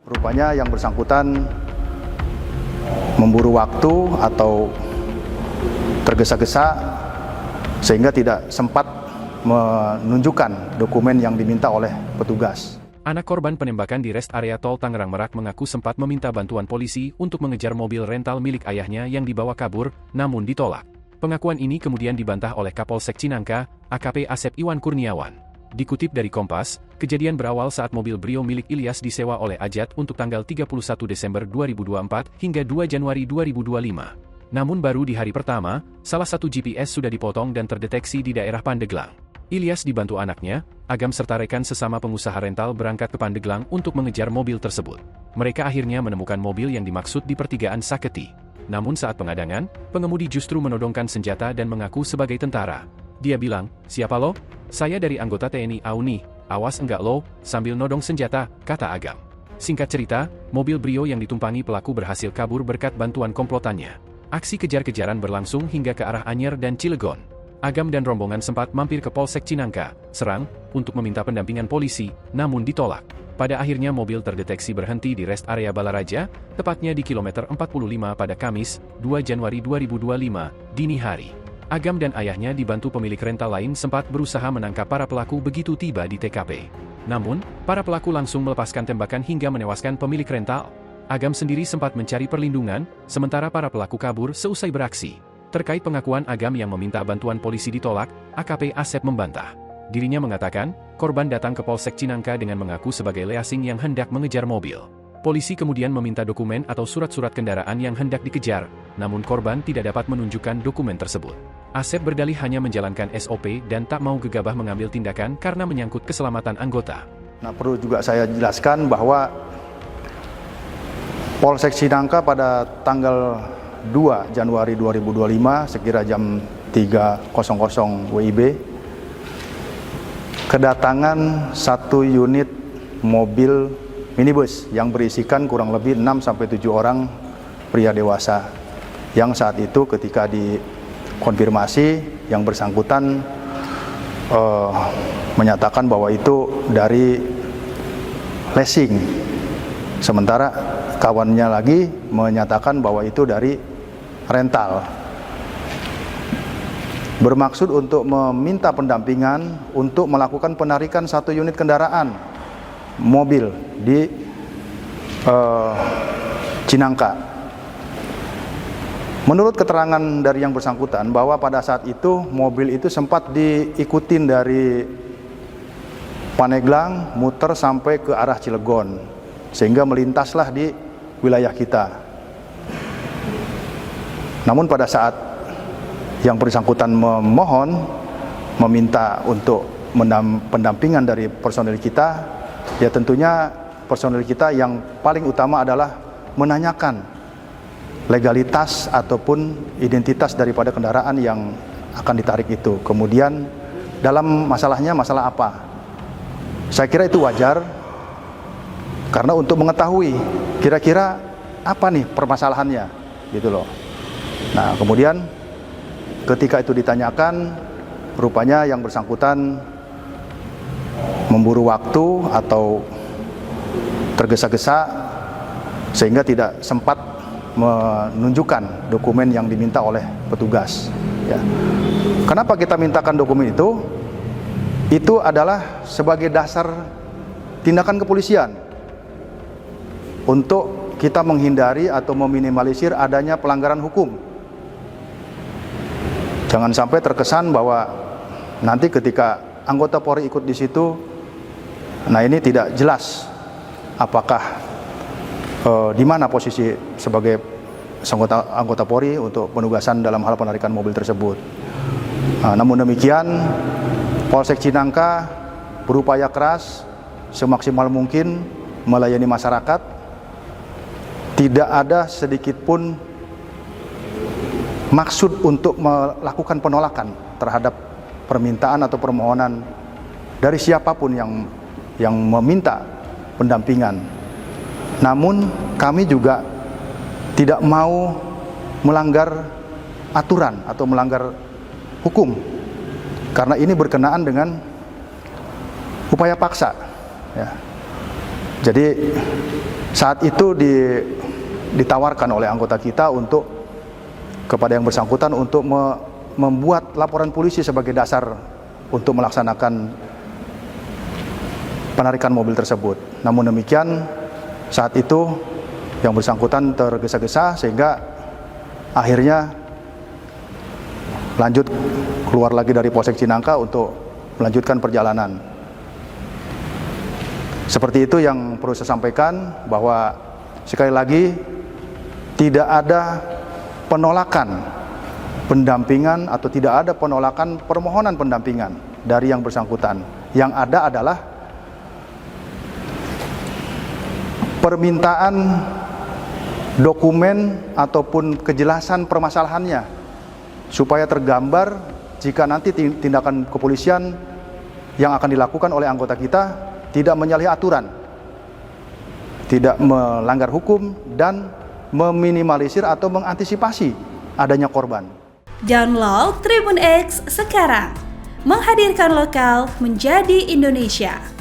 Rupanya yang bersangkutan memburu waktu atau tergesa-gesa sehingga tidak sempat menunjukkan dokumen yang diminta oleh petugas. Anak korban penembakan di rest area tol Tangerang Merak mengaku sempat meminta bantuan polisi untuk mengejar mobil rental milik ayahnya yang dibawa kabur, namun ditolak. Pengakuan ini kemudian dibantah oleh Kapolsek Cinangka, AKP Asep Iwan Kurniawan. Dikutip dari Kompas, kejadian berawal saat mobil Brio milik Ilyas disewa oleh Ajat untuk tanggal 31 Desember 2024 hingga 2 Januari 2025. Namun baru di hari pertama, salah satu GPS sudah dipotong dan terdeteksi di daerah Pandeglang. Ilyas dibantu anaknya, Agam serta rekan sesama pengusaha rental berangkat ke Pandeglang untuk mengejar mobil tersebut. Mereka akhirnya menemukan mobil yang dimaksud di pertigaan Saketi. Namun saat pengadangan, pengemudi justru menodongkan senjata dan mengaku sebagai tentara. Dia bilang, "Siapa lo?" "Saya dari anggota TNI AU nih, awas enggak lo," sambil nodong senjata, kata Agam. Singkat cerita, mobil Brio yang ditumpangi pelaku berhasil kabur berkat bantuan komplotannya. Aksi kejar-kejaran berlangsung hingga ke arah Anyer dan Cilegon. Agam dan rombongan sempat mampir ke Polsek Cinangka, Serang, untuk meminta pendampingan polisi, namun ditolak. Pada akhirnya mobil terdeteksi berhenti di rest area Balaraja, tepatnya di kilometer 45 pada Kamis, 2 Januari 2025, dini hari. Agam dan ayahnya dibantu pemilik rental lain sempat berusaha menangkap para pelaku begitu tiba di TKP. Namun, para pelaku langsung melepaskan tembakan hingga menewaskan pemilik rental. Agam sendiri sempat mencari perlindungan, sementara para pelaku kabur seusai beraksi. Terkait pengakuan Agam yang meminta bantuan polisi ditolak, AKP Asep membantah. Dirinya mengatakan, korban datang ke Polsek Cinangka dengan mengaku sebagai leasing yang hendak mengejar mobil. Polisi kemudian meminta dokumen atau surat-surat kendaraan yang hendak dikejar, namun korban tidak dapat menunjukkan dokumen tersebut. Asep berdalih hanya menjalankan SOP dan tak mau gegabah mengambil tindakan karena menyangkut keselamatan anggota. Nah, perlu juga saya jelaskan bahwa Polsek Cinangka pada tanggal 2 Januari 2025 sekira jam 3.00 WIB kedatangan satu unit mobil minibus yang berisikan kurang lebih 6-7 orang pria dewasa yang saat itu ketika dikonfirmasi yang bersangkutan menyatakan bahwa itu dari leasing, sementara kawannya lagi menyatakan bahwa itu dari rental. Bermaksud untuk meminta pendampingan untuk melakukan penarikan satu unit kendaraan mobil di Cinangka. Menurut keterangan dari yang bersangkutan bahwa pada saat itu mobil itu sempat diikutin dari Pandeglang muter sampai ke arah Cilegon sehingga melintaslah di wilayah kita. Namun pada saat yang bersangkutan meminta untuk pendampingan dari personil kita, ya tentunya personil kita yang paling utama adalah menanyakan legalitas ataupun identitas daripada kendaraan yang akan ditarik itu. Kemudian dalam masalahnya masalah apa? Saya kira itu wajar karena untuk mengetahui kira-kira apa nih permasalahannya gitu loh. Nah, kemudian ketika itu ditanyakan, rupanya yang bersangkutan memburu waktu atau tergesa-gesa sehingga tidak sempat menunjukkan dokumen yang diminta oleh petugas. Ya. Kenapa kita mintakan dokumen itu? Itu adalah sebagai dasar tindakan kepolisian untuk kita menghindari atau meminimalisir adanya pelanggaran hukum. Jangan sampai terkesan bahwa nanti ketika anggota Polri ikut di situ, nah ini tidak jelas apakah di mana posisi sebagai anggota Polri untuk penugasan dalam hal penarikan mobil tersebut. Namun demikian, Polsek Cinangka berupaya keras semaksimal mungkin melayani masyarakat. Tidak ada sedikit pun maksud untuk melakukan penolakan terhadap permintaan atau permohonan dari siapapun yang meminta pendampingan. Namun kami juga tidak mau melanggar aturan atau melanggar hukum karena ini berkenaan dengan upaya paksa, ya. Jadi saat itu ditawarkan oleh anggota kita untuk kepada yang bersangkutan untuk membuat laporan polisi sebagai dasar untuk melaksanakan penarikan mobil tersebut. Namun demikian saat itu yang bersangkutan tergesa-gesa sehingga akhirnya lanjut keluar lagi dari Polsek Cinangka untuk melanjutkan perjalanan. Seperti itu yang perlu saya sampaikan, bahwa sekali lagi tidak ada penolakan pendampingan atau tidak ada penolakan permohonan pendampingan dari yang bersangkutan. Yang ada adalah permintaan dokumen ataupun kejelasan permasalahannya supaya tergambar jika nanti tindakan kepolisian yang akan dilakukan oleh anggota kita tidak menyalahi aturan, tidak melanggar hukum, dan meminimalisir atau mengantisipasi adanya korban. Download Tribun X sekarang, menghadirkan lokal menjadi Indonesia.